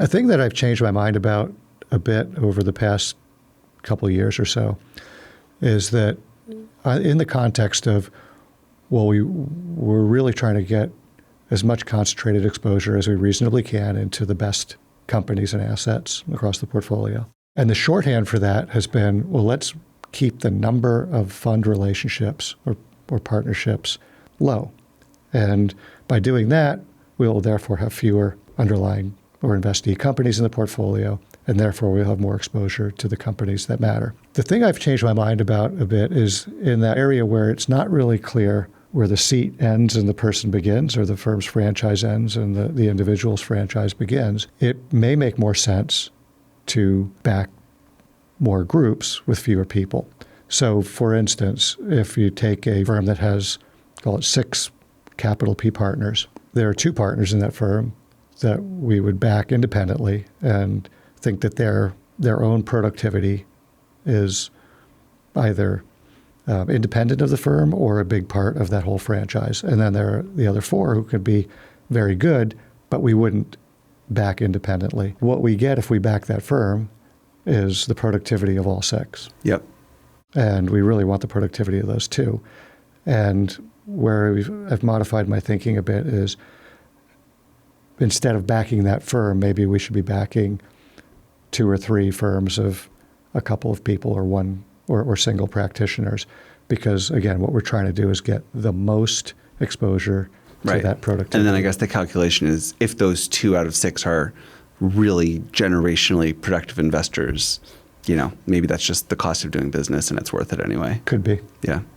A thing that I've changed my mind about a bit over the past couple of years or so is that in the context of, well, we're really trying to get as much concentrated exposure as we reasonably can into the best companies and assets across the portfolio. And the shorthand for that has been, well, let's keep the number of fund relationships or partnerships low. And by doing that, we'll therefore have fewer underlying or investee companies in the portfolio, and therefore we'll have more exposure to the companies that matter. The thing I've changed my mind about a bit is in that area where it's not really clear where the seat ends and the person begins, or the firm's franchise ends and the individual's franchise begins, it may make more sense to back more groups with fewer people. So, for instance, if you take a firm that has, call it 6 capital P partners, there are 2 partners in that firm that we would back independently and think that their own productivity is either independent of the firm or a big part of that whole franchise. And then there are the other 4 who could be very good, but we wouldn't back independently. What we get if we back that firm is the productivity of all 6. Yep. And we really want the productivity of those 2. And where I've modified my thinking a bit is instead of backing that firm, maybe we should be backing 2 or 3 firms of a couple of people or one or single practitioners. Because, again, what we're trying to do is get the most exposure to that productivity. And then I guess the calculation is if those 2 out of 6 are really generationally productive investors, maybe that's just the cost of doing business and it's worth it anyway. Could be. Yeah.